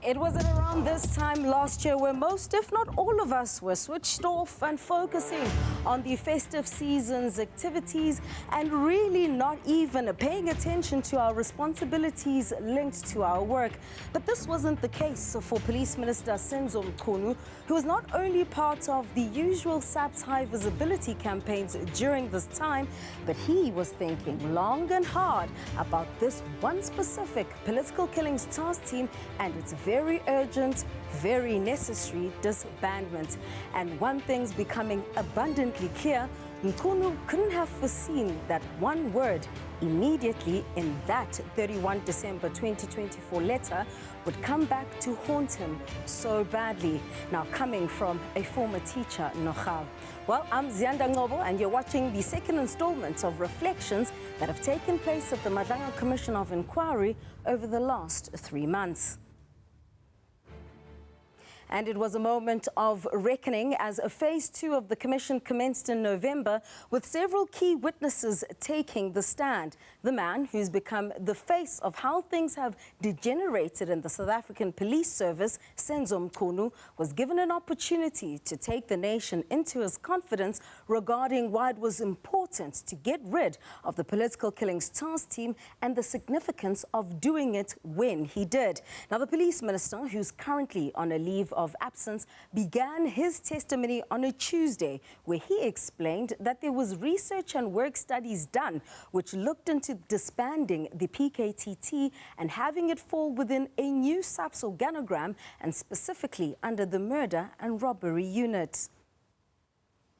It was at around this time last year where most, if not all of us, were switched off and focusing on the festive season's activities and really not even paying attention to our responsibilities linked to our work. But this wasn't the case for Police Minister Senzo Mchunu, who was not only part of the usual SAPS high visibility campaigns during this time, but he was thinking long and hard about this one specific political killings task team and its very urgent, very necessary disbandment. And one thing's becoming abundantly clear: Kunu couldn't have foreseen that one word immediately in that 31 December 2024 letter would come back to haunt him so badly. Now, coming from a former teacher, Nochal. Well, I'm Ziyanda Ngcobo, and you're watching the second installment of reflections that have taken place at the Madlanga Commission of Inquiry over the last 3 months. And it was a moment of reckoning as phase 2 of the commission commenced in November, with several key witnesses taking the stand. The man who's become the face of how things have degenerated in the South African police service, Senzo Mchunu, was given an opportunity to take the nation into his confidence regarding why it was important to get rid of the political killings task team and the significance of doing it when he did. Now, the police minister, who's currently on a leave of absence, began his testimony on a Tuesday, where he explained that there was research and work studies done which looked into disbanding the PKTT and having it fall within a new SAPS organogram, and specifically under the murder and robbery unit.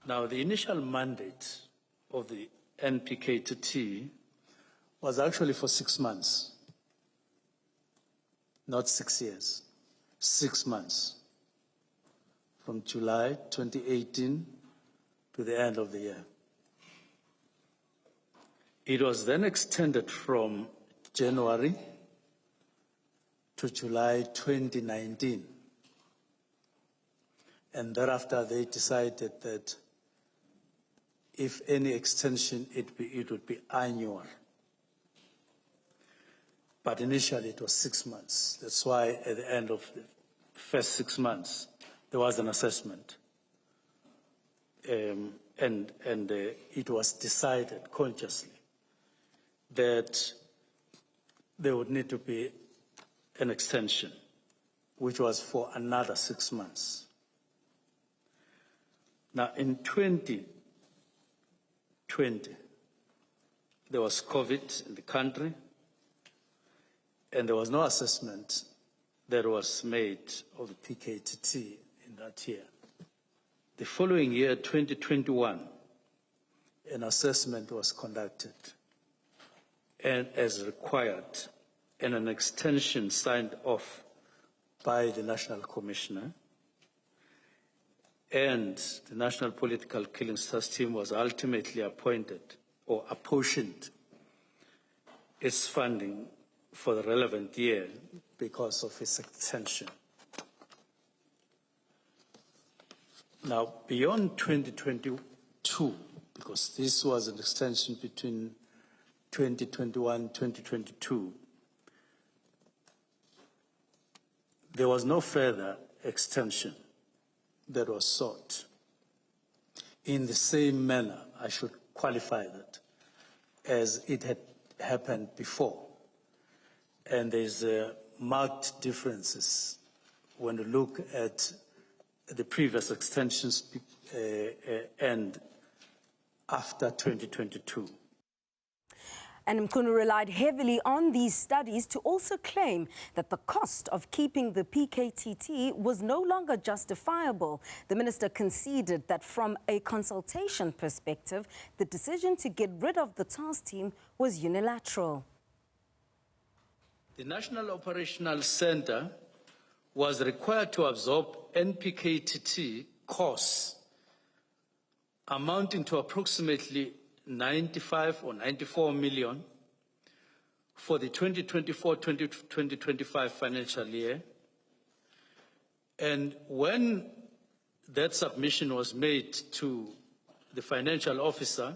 Now, the initial mandate of the NPKTT was actually for 6 months, not 6 years, 6 months. From July 2018 to the end of the year. It was then extended from January to July 2019. And thereafter they decided that if any extension, it would be annual. But initially it was 6 months. That's why at the end of the first 6 months, there was an assessment, and it was decided consciously that there would need to be an extension, which was for another 6 months. Now, in 2020, there was COVID in the country, and there was no assessment that was made of the PKTT in that year. The following year, 2021, an assessment was conducted and as required, and an extension signed off by the National Commissioner, and the National Political Killings Task Team was ultimately appointed or apportioned its funding for the relevant year because of its extension. Now, beyond 2022, because this was an extension between 2021 and 2022, there was no further extension that was sought. In the same manner, I should qualify that, as it had happened before. And there's marked differences when you look at the previous extensions and after 2022. And Kunu relied heavily on these studies to also claim that the cost of keeping the PKTT was no longer justifiable. The minister conceded that from a consultation perspective, the decision to get rid of the task team was unilateral. The National Operational Center was required to absorb NPKTT costs amounting to approximately 95 or 94 million for the 2024-2025 financial year. And when that submission was made to the financial officer,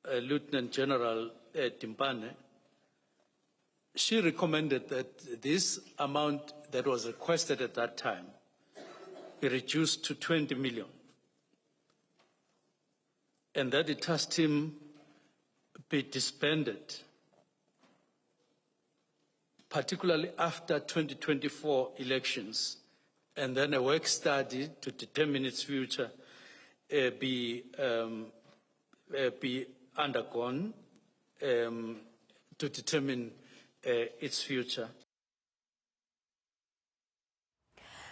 Lieutenant General Timpane, she recommended that this amount that was requested at that time be reduced to 20 million. And that the task team be disbanded, particularly after 2024 elections, and then a work study to determine its future be undergone to determine its future.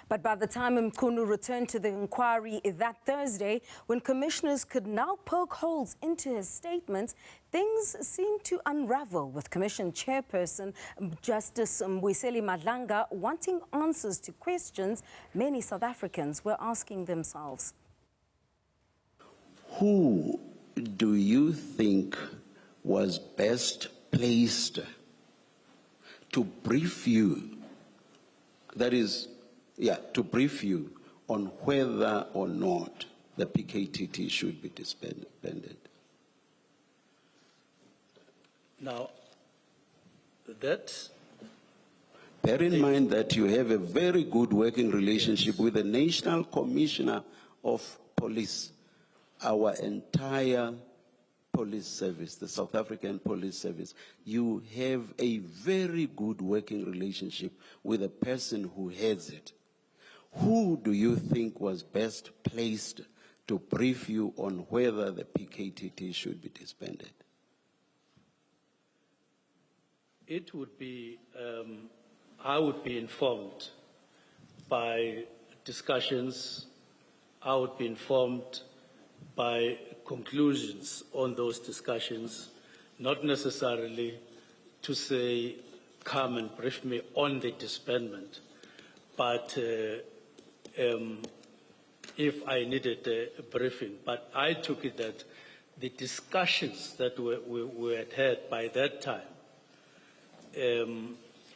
But by the time Kunu returned to the inquiry that Thursday, when commissioners could now poke holes into his statements, things seemed to unravel, with Commission Chairperson Justice Mbuyiseli Madlanga wanting answers to questions many South Africans were asking themselves. Who do you think was best placed to brief you, to brief you on whether or not the PKTT should be disbanded? Now, that... Bear in mind that you have a very good working relationship with the National Commissioner of Police, our entire police service, the South African Police Service. You have a very good working relationship with the person who heads it. Who do you think was best placed to brief you on whether the PKTT should be disbanded? It would be, I would be informed by discussions, I would be informed by conclusions on those discussions, not necessarily to say, come and brief me on the disbandment, but if I needed a briefing. But I took it that the discussions that we had by that time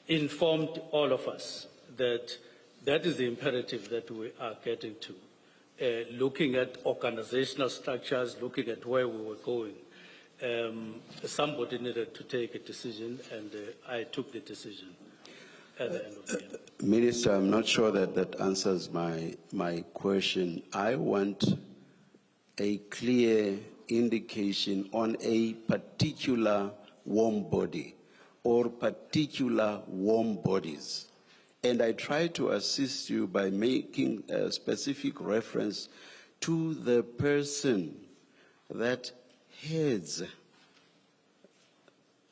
informed all of us that that is the imperative that we are getting to. Looking at organizational structures, looking at where we were going, somebody needed to take a decision, and I took the decision at the end of the year. Minister, I'm not sure that answers my question. I want a clear indication on a particular warm body or particular warm bodies. And I try to assist you by making a specific reference to the person that heads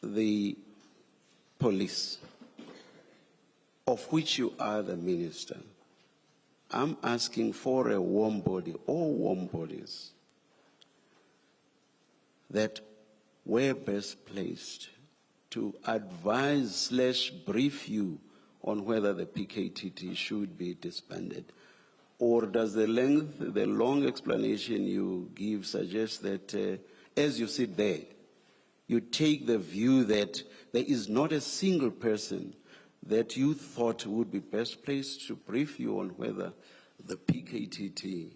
the police, of which you are the minister. I'm asking for a warm body, or warm bodies, that were best placed to advise/brief you on whether the PKTT should be disbanded? Or does the long explanation you give suggest that as you sit there, you take the view that there is not a single person that you thought would be best placed to brief you on whether the PKTT,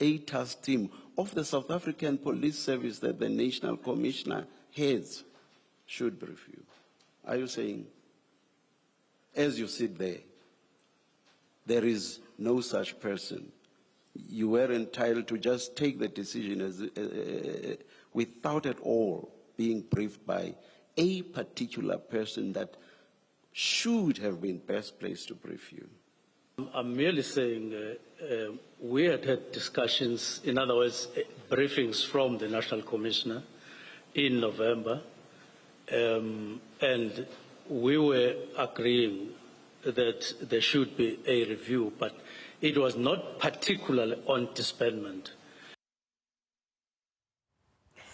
a task team of the South African Police Service that the National Commissioner heads, should brief you? Are you saying, as you sit there, there is no such person? You were entitled to just take the decision without at all being briefed by a particular person that should have been best placed to brief you? I'm merely saying we had discussions, in other words, briefings from the National Commissioner in November, and we were agreeing that there should be a review, but it was not particularly on disbandment.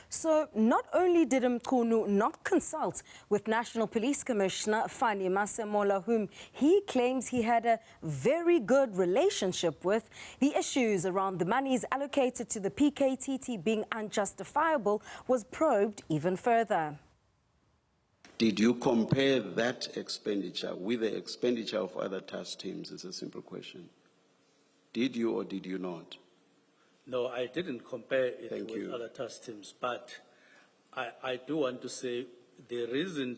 So not only did Kunu not consult with National Police Commissioner Fani Masemola, whom he claims he had a very good relationship with, the issues around the monies allocated to the PKTT being unjustifiable was probed even further. Did you compare that expenditure with the expenditure of other task teams? It's a simple question. Did you or did you not? No, I didn't compare it with other task teams, but I do want to say the reason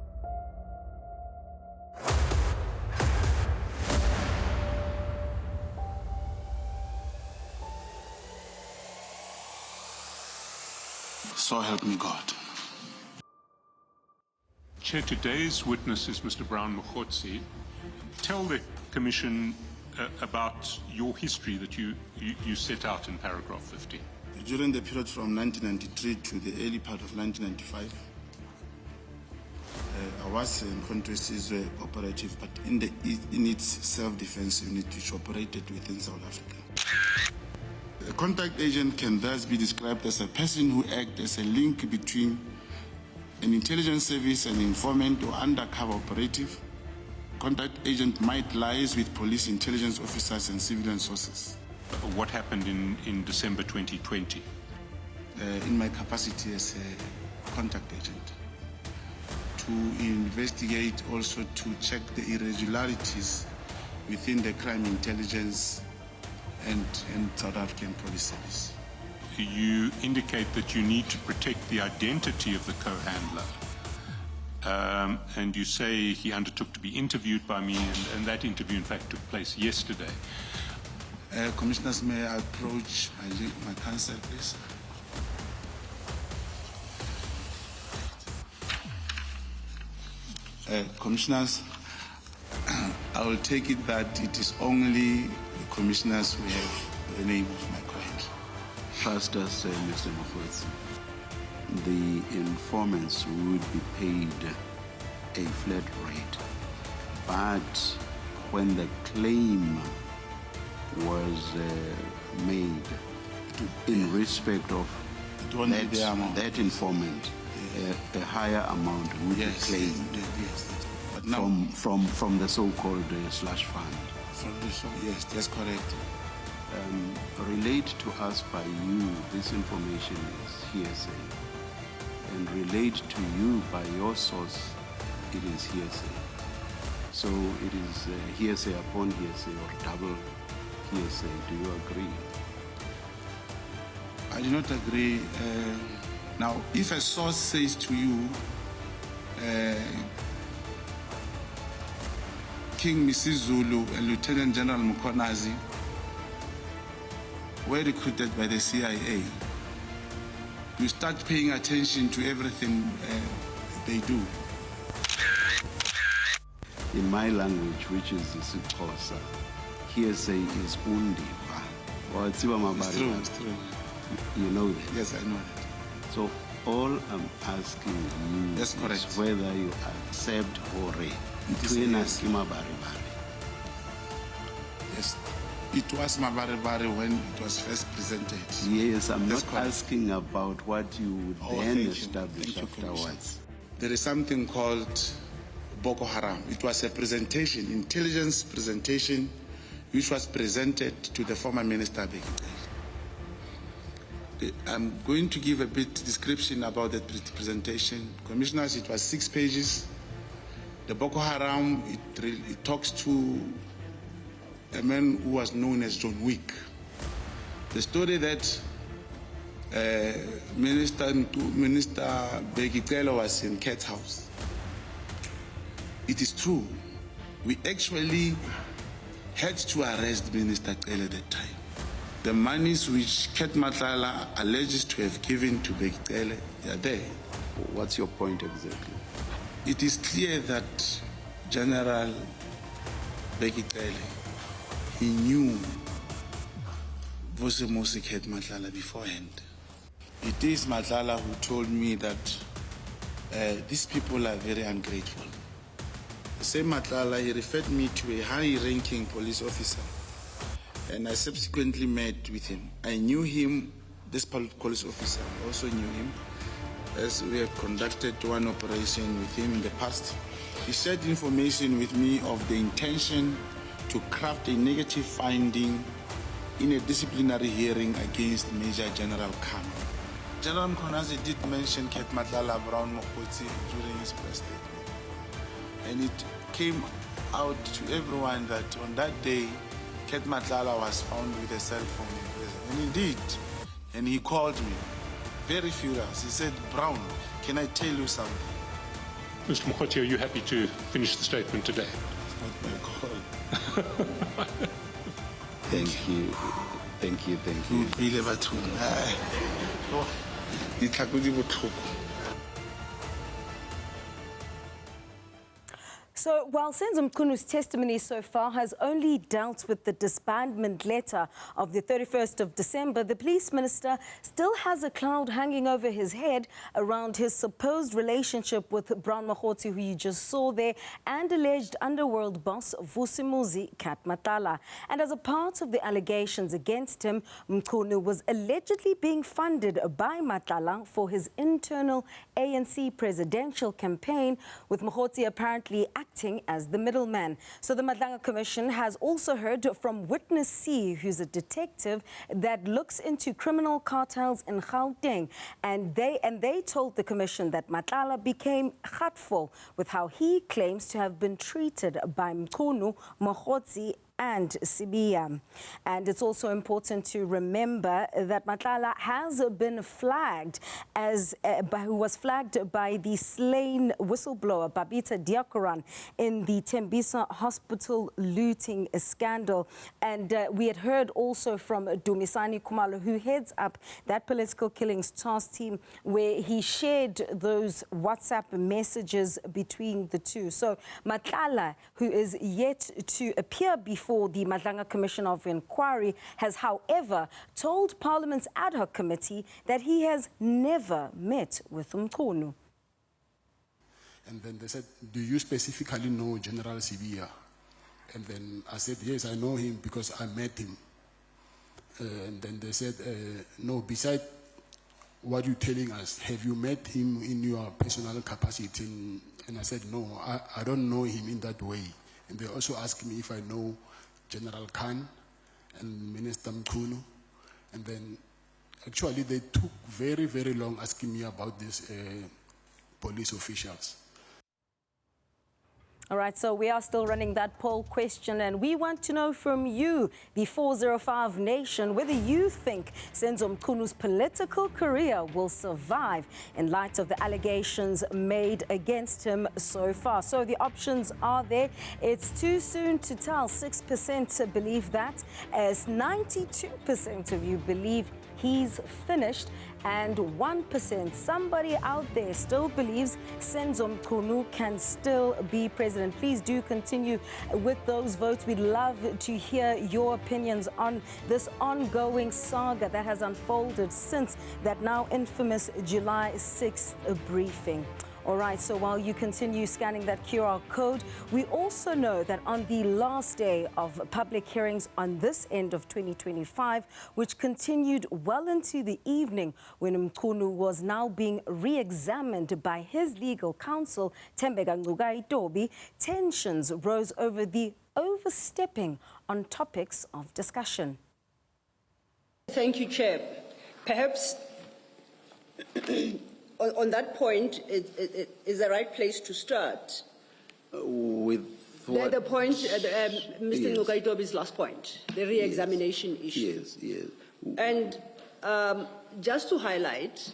So help me God. Chair, today's witness is Mr. Brown Mkhotsi. Tell the Commission about your history that you set out in paragraph 15. During the period from 1993 to the early part of 1995, I was in Countries operative, but in its self-defense unit which operated within South Africa. A contact agent can thus be described as a person who acts as a link between an intelligence service, an informant or undercover operative. Contact agent might liaise with police intelligence officers and civilian sources. What happened in December 2020? In my capacity as a contact agent, to investigate, also to check the irregularities within the crime intelligence and South African Police Service. You indicate that you need to protect the identity of the co-handler. And you say he undertook to be interviewed by me, and that interview, in fact, took place yesterday. Commissioners, may I approach my counsel, please? Commissioners, I will take it that it is only the commissioners who have the name of my client. Trust us, Mr. Mkhotsi. The informants would be paid a flat rate, but when the claim was made in respect of that informant, a higher amount would be claimed But now, from the so-called slush fund. Yes, that's correct. Relate to us by you, this information is hearsay. And relate to you by your source, it is hearsay. So it is hearsay upon hearsay or double hearsay. Do you agree? I do not agree. Now, if a source says to you, King Mrs. Zulu and Lieutenant General Mkhonasi were recruited by the CIA, you start paying attention to everything they do. In my language, which is isiXhosa, hearsay is undiva. It's true, it's true. You know that? Yes, I know that. So all I'm asking you That's correct. is whether you accept or Yes. Yes, it was Mabaribari when it was first presented. Yes, I'm That's not correct. asking about what you would then thank you. establish Thank you, afterwards. There is something called Boko Haram. It was a presentation, intelligence presentation, which was presented to the former minister. I'm going to give a bit description about that presentation. Commissioners, it was 6 pages. The Boko Haram, it talks to a man who was known as John Wick. The story that Minister Begicelo was in Cat's house. It is true. We actually had to arrest Minister Cele at that time. The monies which Ket Matlala alleges to have given to Begicelo are there. What's your point exactly? It is clear that General Begicelo, he knew Vusi Ket Matlala beforehand. It is Matlala who told me that these people are very ungrateful. The same Matlala, he referred me to a high-ranking police officer, and I subsequently met with him. I knew him, this police officer, I also knew him, as we have conducted one operation with him in the past. He shared information with me of the intention to craft a negative finding in a disciplinary hearing against Major General Kunu. General Mkhonasi did mention Ket Matlala Brown Mkhotsi during his press statement. And it came out to everyone that on that day, Ket Matlala was found with a cell phone in prison. And indeed, and he called me, very furious. He said, Brown, can I tell you something? Mr. Mkhotsi, are you happy to finish the statement today? Not my call. Thank you. Thank you. Thank you. ditlhako di botlhoko. So while Senzo Mchunu's testimony so far has only dealt with the disbandment letter of the 31st of December, the police minister still has a cloud hanging over his head around his supposed relationship with Brown Mokhotsi, who you just saw there, and alleged underworld boss Vusimuzi Matala. And as a part of the allegations against him, Mchunu was allegedly being funded by Matala for his internal ANC presidential campaign, with Mokhotsi apparently acting as the middleman. So the Madlanga Commission has also heard from Witness C, who's a detective that looks into criminal cartels in Gauteng, and they told the commission that Matala became hurtful with how he claims to have been treated by Mchunu, Mokhotsi and Sibiya. And it's also important to remember that Matala has been flagged who was flagged by the slain whistleblower Babita Diakoran in the Tembisa hospital looting scandal. And we had heard also from Dumisani Kumalo, who heads up that political killings task team, where he shared those WhatsApp messages between the two. So Matala, who is yet to appear before the Madlanga Commission of Inquiry, has, however, told Parliament's ad hoc committee that he has never met with Mchunu. And then they said, do you specifically know General Sibiya? And then I said, yes, I know him because I met him. And then they said, no, besides what you're telling us, have you met him in your personal capacity? And I said, no, I don't know him in that way. And they also asked me if I know General Khan and Minister Kunu. And then actually they took very, very long asking me about these police officials. All right, so we are still running that poll question, and we want to know from you, the 405 Nation, whether you think Senzo Mchunu's political career will survive in light of the allegations made against him so far. So the options are there. It's too soon to tell. 6% believe that, as 92% of you believe he's finished, and 1%, somebody out there, still believes Senzo Mchunu can still be president. Please do continue with those votes. We'd love to hear your opinions on this ongoing saga that has unfolded since that now infamous July 6th briefing. All right, so while you continue scanning that QR code, we also know that on the last day of public hearings on this end of 2025, which continued well into the evening when Mchunu was now being re-examined by his legal counsel, Madlanga Commission, tensions rose over the overstepping on topics of discussion. Thank you, Chair. Perhaps on that point, it is the right place to start. With what? The point, Mr. Ngcobo's last point, the re-examination issue. Yes, yes. And just to highlight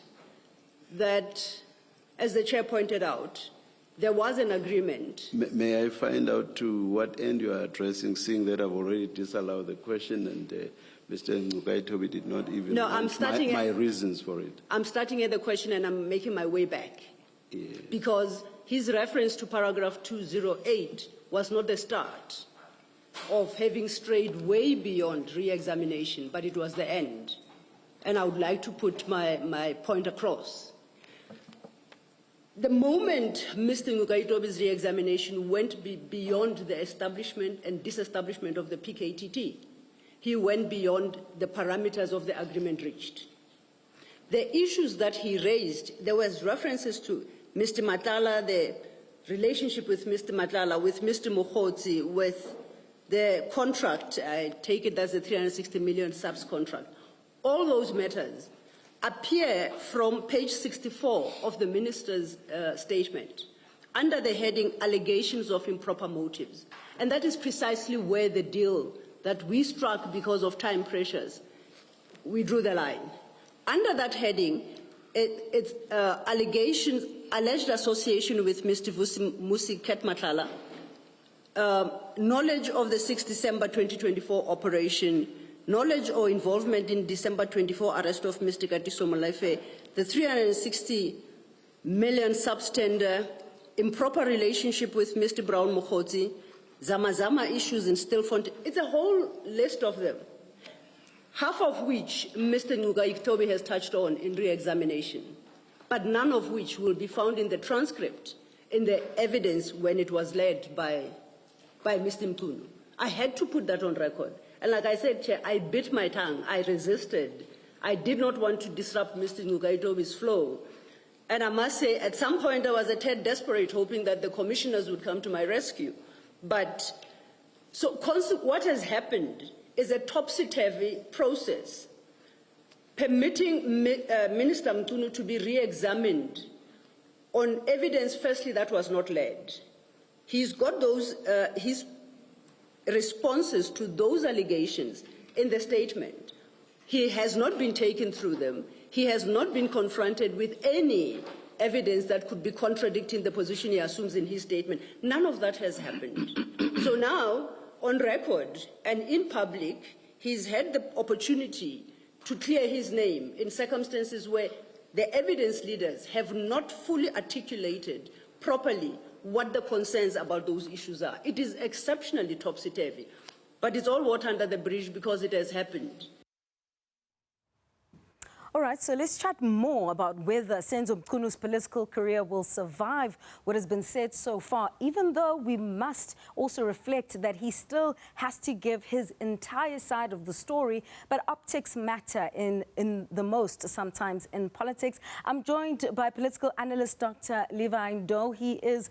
that, as the Chair pointed out, there was an agreement. May I find out to what end you are addressing, seeing that I've already disallowed the question and Mr. Ngcobo did not even know my reasons for it. I'm starting at the question and I'm making my way back. Yes. Because his reference to paragraph 208 was not the start of having strayed way beyond re-examination, but it was the end. And I would like to put my point across. The moment Mr. Ngcobo's re-examination went beyond the establishment and disestablishment of the PKTT, he went beyond the parameters of the agreement reached. The issues that he raised, there was references to Mr. Matala, the relationship with Mr. Matala, with Mr. Mokhotsi, with the contract, I take it as a 360 million SAPS contract. All those matters appear from page 64 of the minister's statement under the heading allegations of improper motives. And that is precisely where the deal that we struck because of time pressures, we drew the line. Under that heading, it's allegations, alleged association with Mr. Vusimuzi Matala, knowledge of the 6 December 2024 operation, knowledge or involvement in December 24 arrest of Mr. Katiso Molefe, the 360 million SAPS tender, improper relationship with Mr. Brown Mokhotsi, Zamazama issues in Stilfontein. It's a whole list of them, half of which Mr. Ngcobo has touched on in re-examination, but none of which will be found in the transcript, in the evidence when it was led by Mr. Kunu. I had to put that on record. And like I said, Chair, I bit my tongue. I resisted. I did not want to disrupt Mr. Ngcobo's flow. And I must say, at some point I was a tad desperate, hoping that the commissioners would come to my rescue. But, so what has happened is a topsy-turvy process, permitting Minister Mchunu to be re-examined on evidence, firstly, that was not led. He's got those, his responses to those allegations in the statement. He has not been taken through them. He has not been confronted with any evidence that could be contradicting the position he assumes in his statement. None of that has happened. So now, on record and in public, he's had the opportunity to clear his name in circumstances where the evidence leaders have not fully articulated properly what the concerns about those issues are. It is exceptionally topsy-turvy, but it's all water under the bridge because it has happened. All right, so let's chat more about whether Senzo Mchunu's political career will survive what has been said so far, even though we must also reflect that he still has to give his entire side of the story, but optics matter in the most sometimes in politics. I'm joined by political analyst Dr. Levi Ndo. He is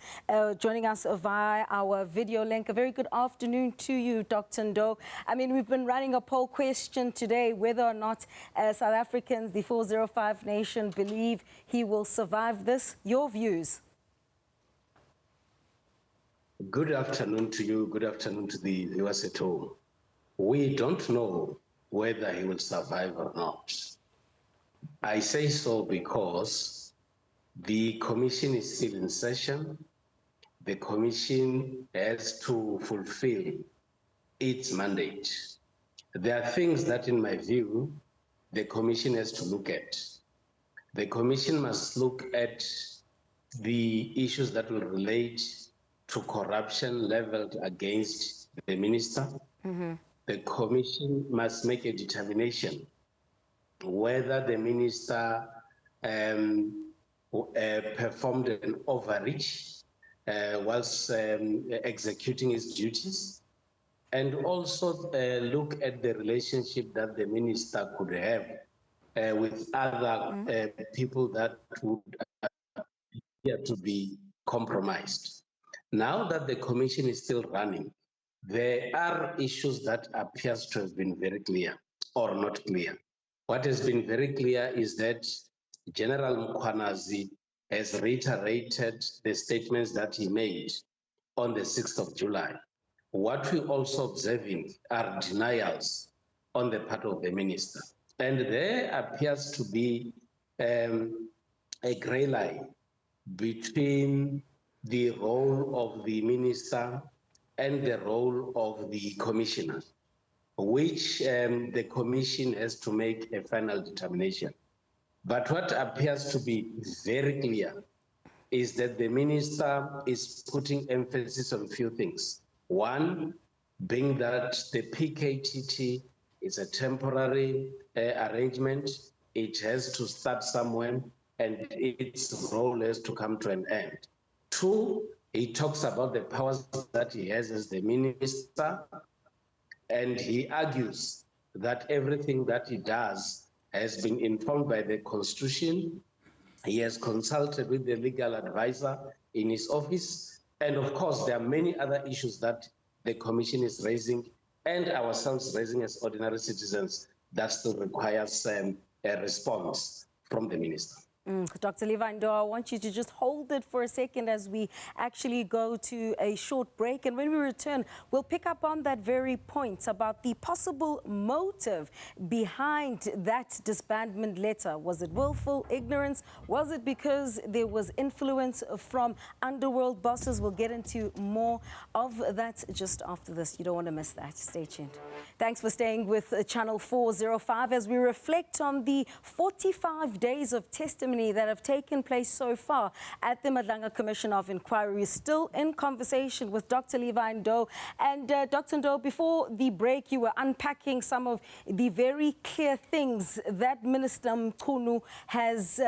joining us via our video link. A very good afternoon to you, Dr. Ndo. I mean, we've been running a poll question today whether or not South Africans, the 405 nation, believe he will survive this. Your views? Good afternoon to you. Good afternoon to the viewers at home. We don't know whether he will survive or not. I say so because the commission is still in session. The commission has to fulfill its mandate. There are things that, in my view, the commission has to look at. The commission must look at the issues that will relate to corruption leveled against the minister. The commission must make a determination whether the minister performed an overreach whilst executing his duties, and also look at the relationship that the minister could have with other people that would appear to be compromised. Now that the commission is still running, there are issues that appears to have been very clear or not clear. What has been very clear is that General Mkhwanazi has reiterated the statements that he made on the 6th of July. What we're also observing are denials on the part of the minister. And there appears to be a gray line between the role of the minister and the role of the commissioner, which the commission has to make a final determination. But what appears to be very clear is that the minister is putting emphasis on a few things. One, being that the PKTT is a temporary arrangement, it has to start somewhere and its role has to come to an end. Two, he talks about the powers that he has as the minister, and he argues that everything that he does has been informed by the Constitution. He has consulted with the legal advisor in his office. And of course, there are many other issues that the commission is raising and ourselves raising as ordinary citizens that still requires a response from the minister. Dr. Ziyanda, I want you to just hold it for a second as we actually go to a short break. And when we return, we'll pick up on that very point about the possible motive behind that disbandment letter. Was it willful ignorance? Was it because there was influence from underworld bosses? We'll get into more of that just after this. You don't want to miss that. Stay tuned. Thanks for staying with Channel 405 as we reflect on the 45 days of testimony that have taken place so far at the Madlanga Commission of Inquiry. We're still in conversation with Dr. Ziyanda. And Dr. Ngcobo, before the break, you were unpacking some of the very clear things that Minister Kunu has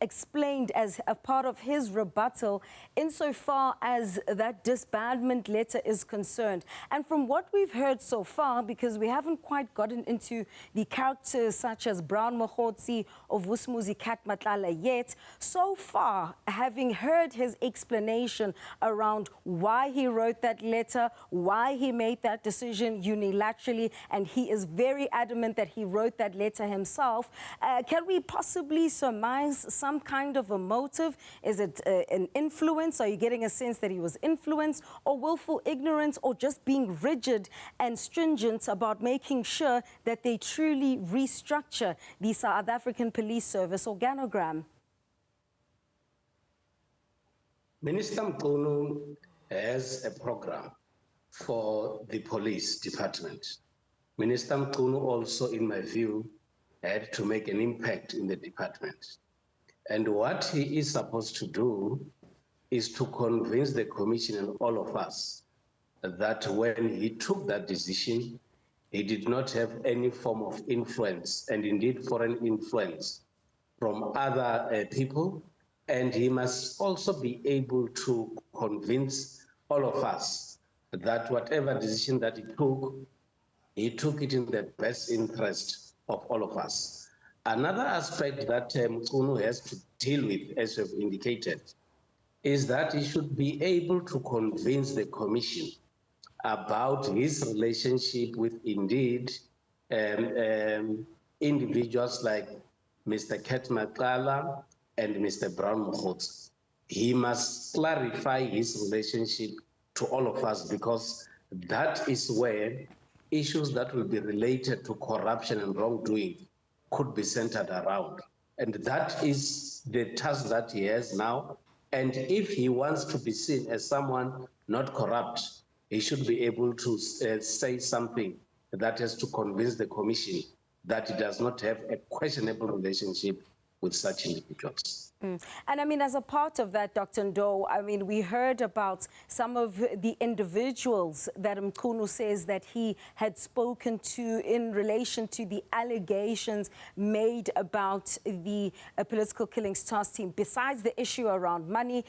explained as a part of his rebuttal insofar as that disbandment letter is concerned. And from what we've heard so far, because we haven't quite gotten into the characters such as Brown Mokhotsi of Vusumuzi Kat Matlala yet, so far, having heard his explanation around why he wrote that letter, why he made that decision unilaterally, and he is very adamant that he wrote that letter himself, can we possibly surmise some kind of a motive? Is it an influence? Are you getting a sense that he was influenced, or willful ignorance, or just being rigid and stringent about making sure that they truly restructure the South African Police Service organogram? Minister Kunu has a program for the police department. Minister Kunu also, in my view, had to make an impact in the department. And what he is supposed to do is to convince the commission and all of us that when he took that decision, he did not have any form of influence, and indeed foreign influence from other people. And he must also be able to convince all of us that whatever decision that he took it in the best interest of all of us. Another aspect that Kunu has to deal with, as you've indicated, is that he should be able to convince the commission about his relationship with indeed individuals like Mr. Kat Matlala and Mr. Brown Mokhotsi. He must clarify his relationship to all of us, because that is where issues that will be related to corruption and wrongdoing could be centered around. And that is the task that he has now. And if he wants to be seen as someone not corrupt, he should be able to say something that has to convince the commission that he does not have a questionable relationship with such individuals. And I mean, as a part of that, Dr. Ngcobo, I mean, we heard about some of the individuals that Kunu says that he had spoken to in relation to the allegations made about the political killings task team. Besides the issue around money,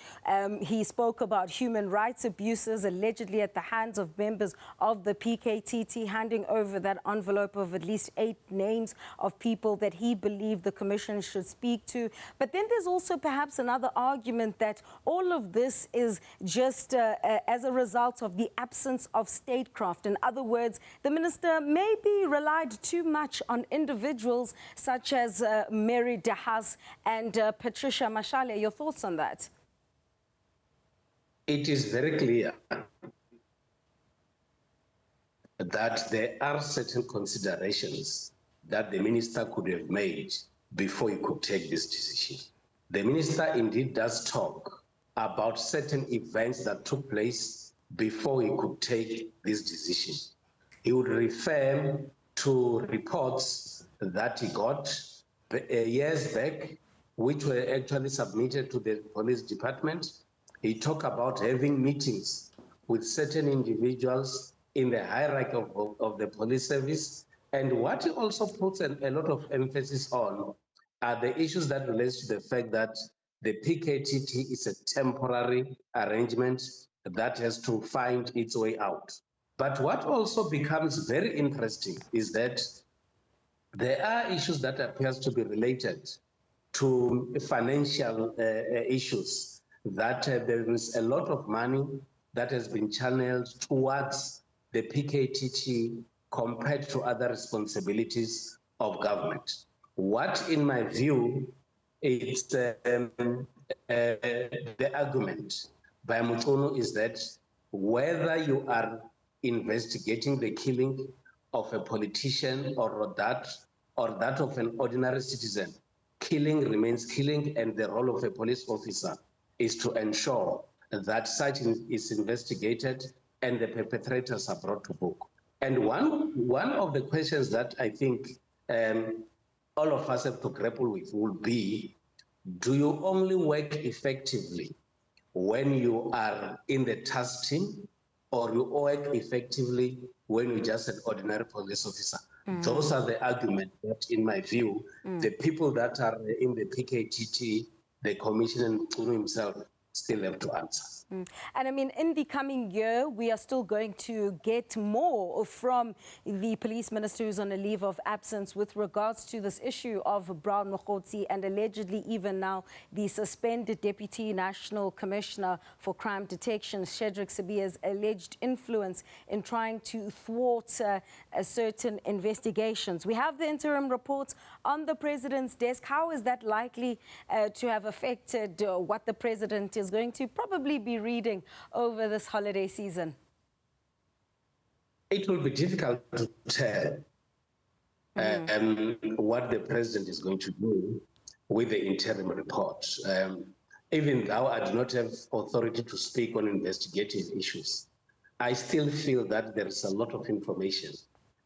he spoke about human rights abuses allegedly at the hands of members of the PKTT, handing over that envelope of at least 8 names of people that he believed the commission should speak to. But then there's also perhaps another argument that all of this is just as a result of the absence of statecraft. In other words, the minister maybe relied too much on individuals such as Mary Dahas and Patricia Mashale. Your thoughts on that? It is very clear that there are certain considerations that the minister could have made before he could take this decision. The minister indeed does talk about certain events that took place before he could take this decision. He would refer to reports that he got years back, which were actually submitted to the police department. He talked about having meetings with certain individuals in the hierarchy of the police service. And what he also puts a lot of emphasis on are the issues that relates to the fact that the PKTT is a temporary arrangement that has to find its way out. But what also becomes very interesting is that there are issues that appears to be related to financial issues, that there is a lot of money that has been channeled towards the PKTT compared to other responsibilities of government. What, in my view, it's the argument by Mchunu is that whether you are investigating the killing of a politician or that of an ordinary citizen, killing remains killing, and the role of a police officer is to ensure that such is investigated and the perpetrators are brought to book. And one of the questions that I think all of us have to grapple with will be, do you only work effectively when you are in the task team, or you work effectively when you're just an ordinary police officer? Those are the arguments that, in my view, the people that are in the PKTT, the Commissioner and Kunu himself, still have to answer. And I mean, in the coming year, we are still going to get more from the police minister who's on a leave of absence with regards to this issue of Brown Mokhotsi and allegedly even now the suspended Deputy National Commissioner for Crime Detection, Shedrick Sibiya's alleged influence in trying to thwart certain investigations. We have the interim reports on the president's desk. How is that likely to have affected what the president is going to probably be reading over this holiday season? It will be difficult to tell what the president is going to do with the interim report. Even though I do not have authority to speak on investigative issues, I still feel that there is a lot of information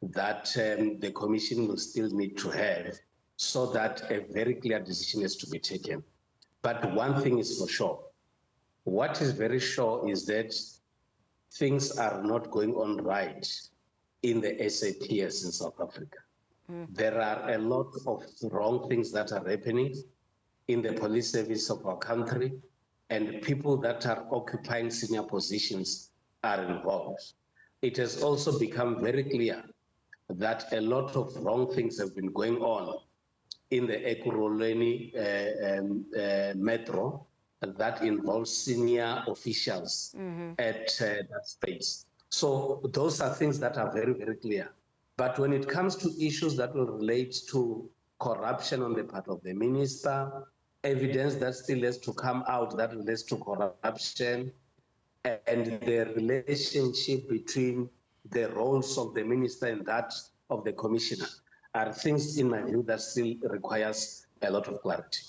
that the commission will still need to have so that a very clear decision is to be taken. But one thing is for sure. What is very sure is that things are not going on right in the SAPS in South Africa. There are a lot of wrong things that are happening in the police service of our country, and people that are occupying senior positions are involved. It has also become very clear that a lot of wrong things have been going on in the Ekurhuleni metro that involves senior officials at that space. So those are things that are very, very clear. But when it comes to issues that will relate to corruption on the part of the minister, evidence that still has to come out that relates to corruption, and the relationship between the roles of the minister and that of the commissioner are things, in my view, that still requires a lot of clarity.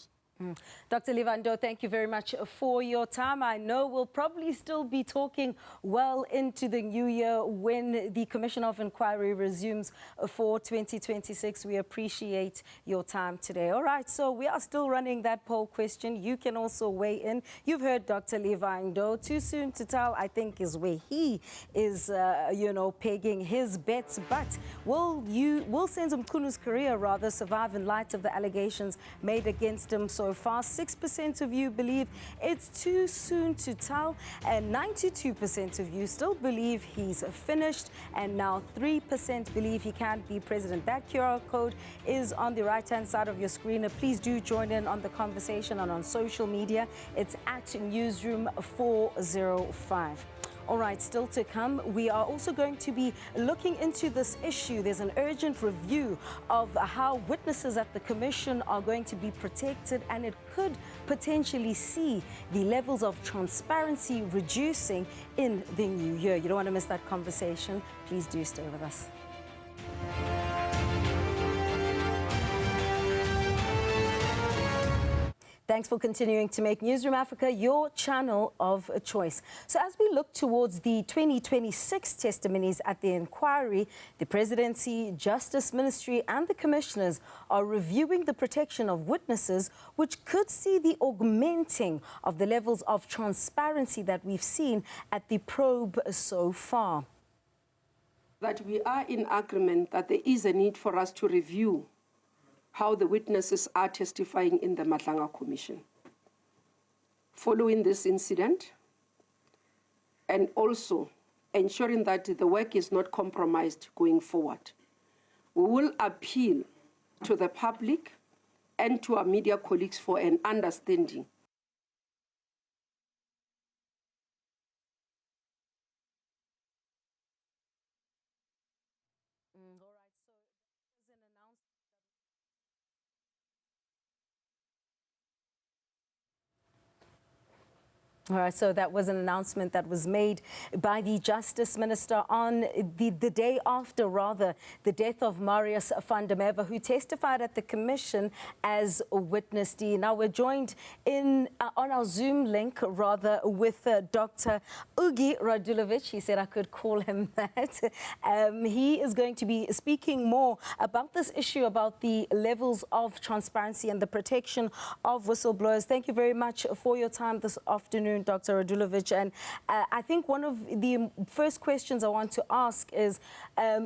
Dr. Levando, thank you very much for your time. I know we'll probably still be talking well into the new year when the Commission of Inquiry resumes for 2026. We appreciate your time today. All right, so we are still running that poll question. You can also weigh in. You've heard Dr. Levando. Too soon to tell, I think, is where he is, pegging his bets. But will Senzo Mchunu's career rather survive in light of the allegations made against him so far? 6% of you believe it's too soon to tell, and 92% of you still believe he's finished, and now 3% believe he can't be president. That QR code is on the right-hand side of your screen. Please do join in on the conversation and on social media. It's at Newzroom 405. All right, still to come, we are also going to be looking into this issue. There's an urgent review of how witnesses at the commission are going to be protected, and it could potentially see the levels of transparency reducing in the new year. You don't want to miss that conversation. Please do stay with us. Thanks for continuing to make Newzroom Africa your channel of choice. So as we look towards the 2026 testimonies at the inquiry, the Presidency, Justice Ministry and the Commissioners are reviewing the protection of witnesses, which could see the augmenting of the levels of transparency that we've seen at the probe so far. That we are in agreement that there is a need for us to review how the witnesses are testifying in the Madlanga Commission. Following this incident, and also ensuring that the work is not compromised going forward, we will appeal to the public and to our media colleagues for an understanding All right, so that was an announcement that was made by the Justice Minister on the day after, rather, the death of Marius van der Merwe, who testified at the Commission as a witness D. Now, we're joined on our Zoom link, rather, with Dr. Ugi Radulovic. He said I could call him that. He is going to be speaking more about this issue, about the levels of transparency and the protection of whistleblowers. Thank you very much for your time this afternoon, Dr. Radulovic. And I think one of the first questions I want to ask is,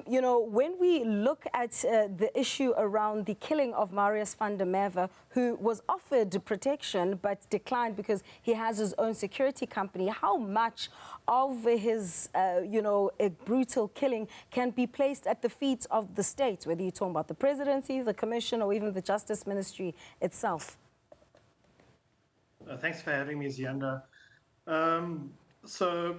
you know, when we look at the issue around the killing of Marius van der Merwe, who was offered protection but declined because he has his own security company, how much of his, you know, a brutal killing can be placed at the feet of the state, whether you're talking about the presidency, the commission, or even the Justice Ministry itself? Thanks for having me, Ziyanda. So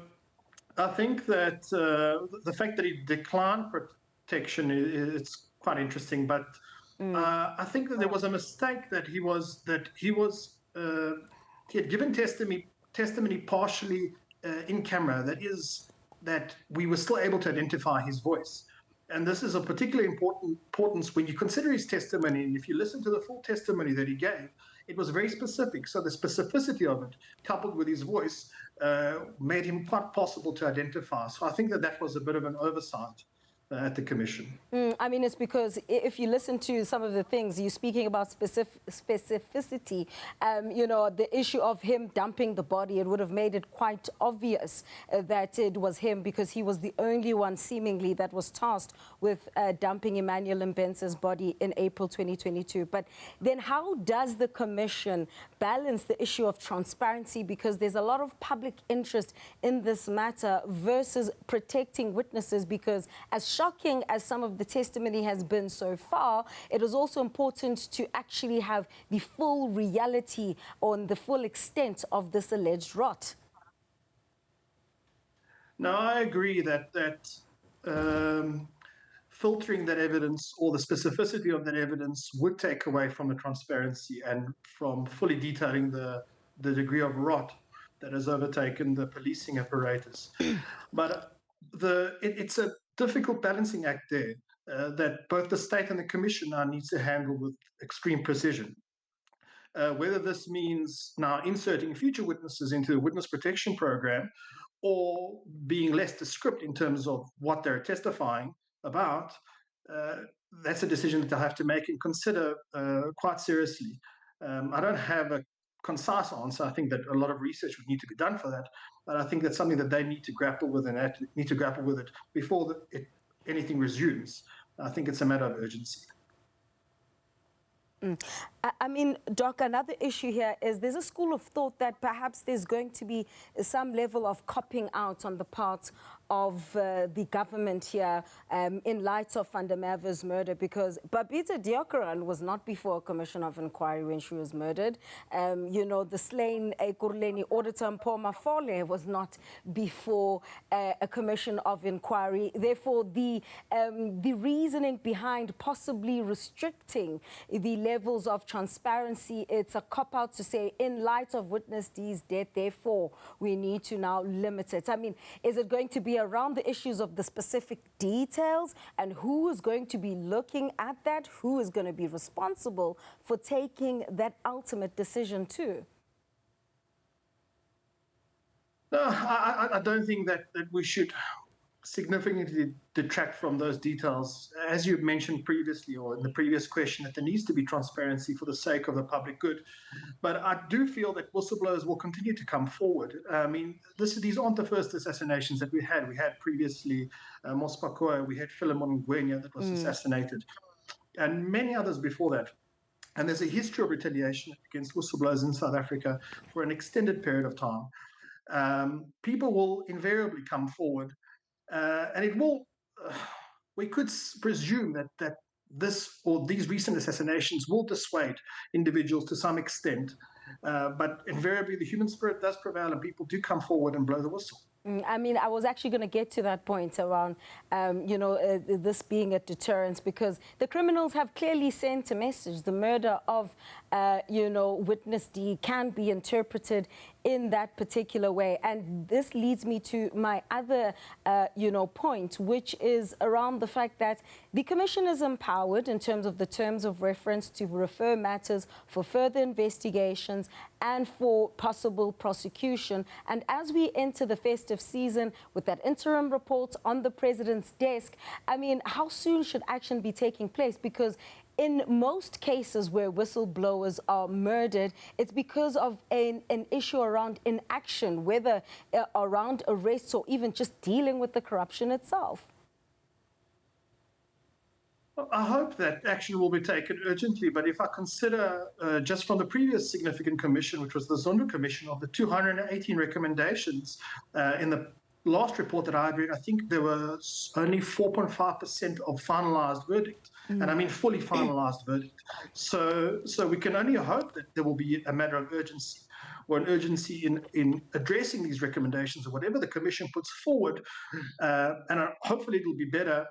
I think that the fact that he declined protection is quite interesting, but I think that there was a mistake that he had given testimony partially in camera. That is, that we were still able to identify his voice. And this is of particular importance when you consider his testimony. And if you listen to the full testimony that he gave, it was very specific. So the specificity of it, coupled with his voice, made him quite possible to identify. So I think that that was a bit of an oversight at the Commission. I mean, it's because if you listen to some of the things, you're speaking about specificity, you know, the issue of him dumping the body, it would have made it quite obvious that it was him, because he was the only one seemingly that was tasked with dumping Emmanuel Mbense's body in April 2022. But then how does the Commission balance the issue of transparency, because there's a lot of public interest in this matter, versus protecting witnesses? Because as shocking as some of the testimony has been so far, it is also important to actually have the full reality on the full extent of this alleged rot. Now, I agree that filtering that evidence, or the specificity of that evidence, would take away from the transparency and from fully detailing the degree of rot that has overtaken the policing apparatus. But it's a difficult balancing act there that both the state and the Commission now needs to handle with extreme precision. Whether this means now inserting future witnesses into the witness protection program, or being less descriptive in terms of what they're testifying about, that's a decision that they'll have to make and consider quite seriously. I don't have a concise answer. I think that a lot of research would need to be done for that, but I think that's something that they need to grapple with, and need to grapple with it before anything resumes. I think it's a matter of urgency. I mean, Doc, another issue here is there's a school of thought that perhaps there's going to be some level of copping out on the part of the government here in light of Van der Merwe's murder, because Babita Deokaran was not before a commission of inquiry when she was murdered. You know, the slain Ekurhuleni auditor Mpho Mafole was not before a commission of inquiry. Therefore, the reasoning behind possibly restricting the levels of transparency, it's a cop-out to say, in light of witness D's death, therefore, we need to now limit it. I mean, is it going to be around the issues of the specific details, and who is going to be looking at that? Who is going to be responsible for taking that ultimate decision too? No, I don't think that we should significantly detract from those details. As you mentioned previously, or in the previous question, that there needs to be transparency for the sake of the public good. But I do feel that whistleblowers will continue to come forward. I mean, these aren't the first assassinations that we had. We had previously Mospakoa, we had Philemon Ngwenya that was assassinated, and many others before that. And there's a history of retaliation against whistleblowers in South Africa for an extended period of time. People will invariably come forward. And it will, we could presume that this or these recent assassinations will dissuade individuals to some extent. But invariably, the human spirit does prevail, and people do come forward and blow the whistle. I mean, I was actually going to get to that point around, you know, this being a deterrence, because the criminals have clearly sent a message. The murder of witness D can be interpreted in that particular way. And this leads me to my other, point, which is around the fact that the Commission is empowered in terms of the terms of reference to refer matters for further investigations and for possible prosecution. And as we enter the festive season with that interim report on the President's desk, I mean, how soon should action be taking place? Because in most cases where whistleblowers are murdered, it's because of an issue around inaction, whether around arrests or even just dealing with the corruption itself. I hope that action will be taken urgently, but if I consider just from the previous significant commission, which was the Zondo Commission, of the 218 recommendations in the last report that I read, I think there was only 4.5% of finalized verdict. And I mean fully finalized verdict. So we can only hope that there will be a matter of urgency or an urgency in addressing these recommendations or whatever the Commission puts forward. And hopefully it will be better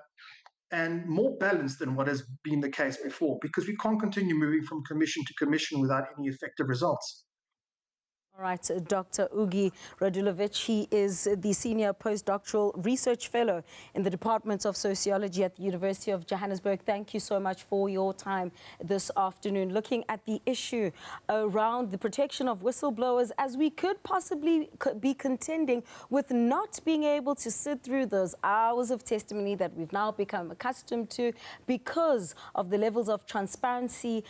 and more balanced than what has been the case before, because we can't continue moving from commission to commission without any effective results. All right, Dr. Ugi Radulovic, he is the Senior Postdoctoral Research Fellow in the Department of Sociology at the University of Johannesburg. Thank you so much for your time this afternoon, looking at the issue around the protection of whistleblowers, as we could possibly be contending with not being able to sit through those hours of testimony that we've now become accustomed to because of the levels of transparency,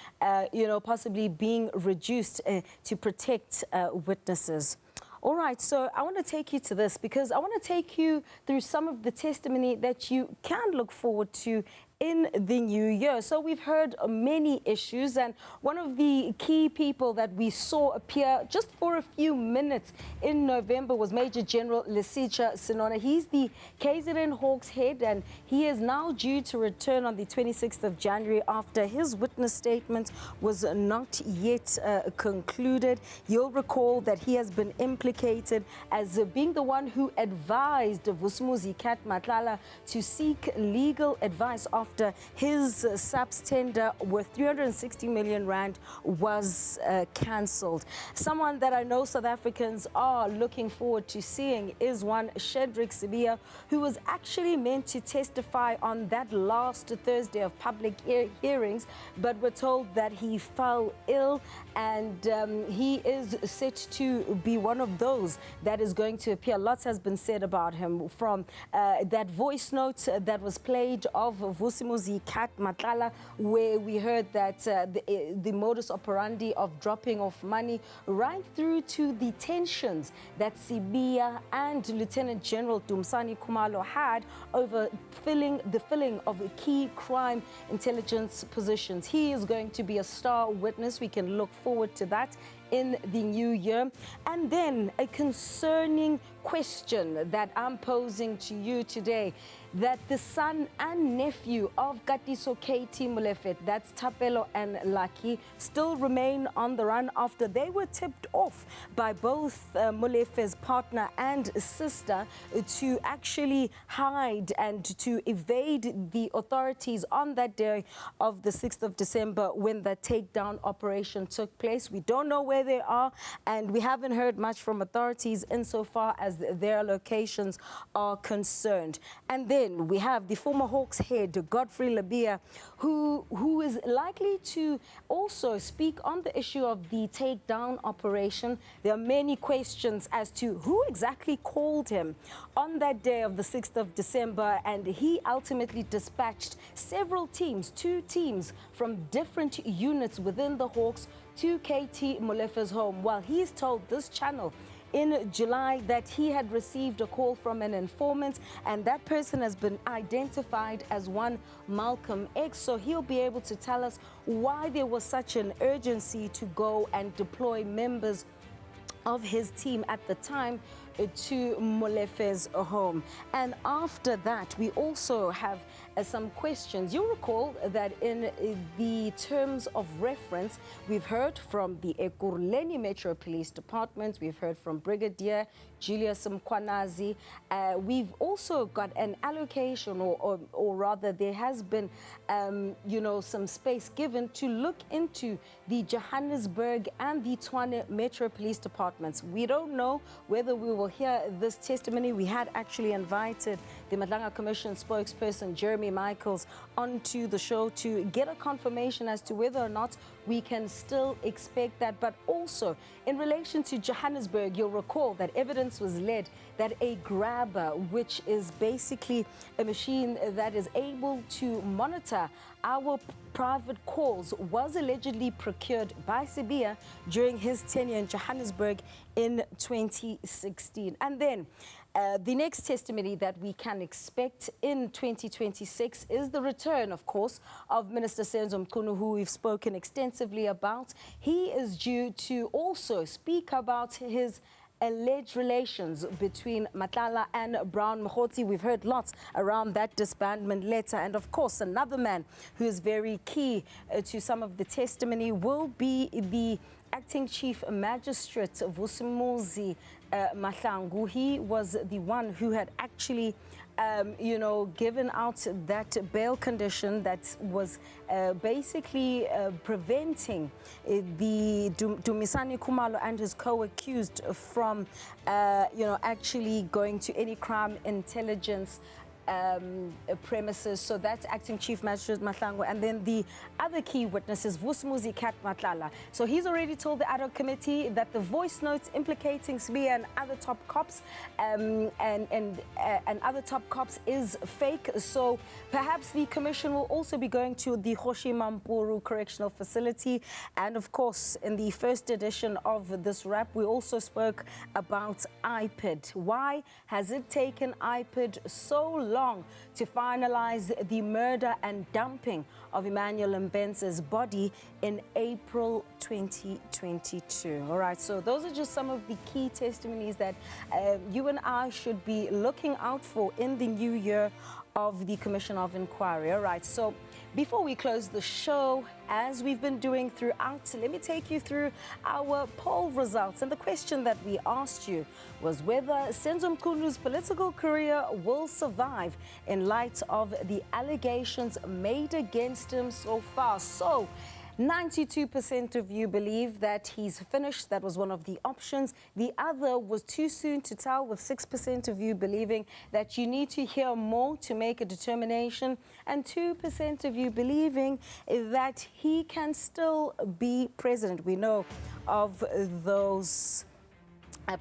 possibly being reduced to protect witnesses. All right, so I want to take you to this because I want to take you through some of the testimony that you can look forward to in the new year. So we've heard many issues, and one of the key people that we saw appear just for a few minutes in November was Major General Lesicha Sinona. He's the KZN Hawks head, and he is now due to return on the 26th of January after his witness statement was not yet concluded. You'll recall that he has been implicated as being the one who advised Vusumuzi Kat Matlala to seek legal advice after his SAPS tender worth 360 million rand was cancelled. Someone that I know South Africans are looking forward to seeing is one Shedrick Sibiya, who was actually meant to testify on that last Thursday of public hearings, but we're told that he fell ill, and he is set to be one of those that is going to appear. Lots has been said about him, from that voice note that was played of Vusumuzi Kat Matlala, where we heard that the modus operandi of dropping off money, right through to the tensions that Sibiya and Lieutenant General Dumsani Khumalo had over the filling of key crime intelligence positions. He is going to be a star witness. We can look forward to that in the new year. And then a concerning question that I'm posing to you today, that the son and nephew of Katiso KT Molefe, that's Tapelo and Lucky, still remain on the run after they were tipped off by both Molefe's partner and sister to actually hide and to evade the authorities on that day of the 6th of December when the takedown operation took place. We don't know where they are, and we haven't heard much from authorities insofar as their locations are concerned. And then we have the former Hawks head, Godfrey Labia, who is likely to also speak on the issue of the takedown operation. There are many questions as to who exactly called him on that day of the 6th of December, and he ultimately dispatched several teams, 2 teams from different units within the Hawks to KT Molefe's home. While he's told this channel in July that he had received a call from an informant, and that person has been identified as one Malcolm X. So he'll be able to tell us why there was such an urgency to go and deploy members of his team at the time to Molefe's home. And after that, we also have some questions. You'll recall that in the terms of reference, we've heard from the Ekurhuleni Metro Police Department, we've heard from Brigadier Julius Mkhwanazi. We've also got an allocation, or rather there has been, some space given to look into the Johannesburg and the Tshwane Metro Police Departments. We don't know whether we will hear this testimony. We had actually invited the Madlanga Commission spokesperson, Jeremy Michaels, onto the show to get a confirmation as to whether or not we can still expect that. But also, in relation to Johannesburg, you'll recall that evidence was led that a grabber, which is basically a machine that is able to monitor our private calls, was allegedly procured by Sibia during his tenure in Johannesburg in 2016. And then the next testimony that we can expect in 2026 is the return, of course, of Minister Senzo Mchunu, who we've spoken extensively about. He is due to also speak about his alleged relations between Matlala and Brown Mokhotsi. We've heard lots around that disbandment letter. And of course, another man who is very key to some of the testimony will be the Acting Chief Magistrate Vusumuzi Mahlangu. He was the one who had actually given out that bail condition that was basically preventing the Dumisani Khumalo and his co-accused from, actually going to any crime intelligence premises. So that's Acting Chief Magistrate Mahlangu. And then the other key witness is Vusumuzi Kat Matlala. So he's already told the ad hoc committee that the voice notes implicating Sibia and other top cops and other top cops is fake. So perhaps the commission will also be going to the Hoshi Mampuru Correctional Facility. And of course, in the first edition of this wrap, we also spoke about IPID. Why has it taken IPID so long to finalize the murder and dumping of Emmanuel Mbenze's body in April 2022? All right, so those are just some of the key testimonies that you and I should be looking out for in the new year of the Commission of Inquiry. All right, so before we close the show, as we've been doing throughout, let me take you through our poll results. And the question that we asked you was whether Senzo Mchunu's political career will survive in light of the allegations made against him so far. So 92% of you believe that he's finished. That was one of the options. The other was too soon to tell, with 6% of you believing that you need to hear more to make a determination, and 2% of you believing that he can still be president. We know of those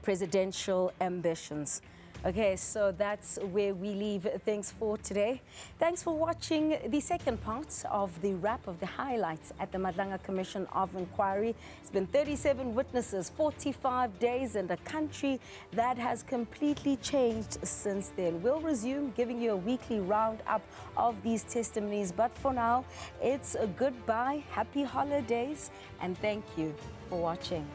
presidential ambitions. Okay, so that's where we leave things for today. Thanks for watching the second part of the wrap of the highlights at the Madlanga Commission of Inquiry. It's been 37 witnesses, 45 days, and a country that has completely changed since then. We'll resume giving you a weekly roundup of these testimonies, but for now, it's a goodbye, happy holidays, and thank you for watching.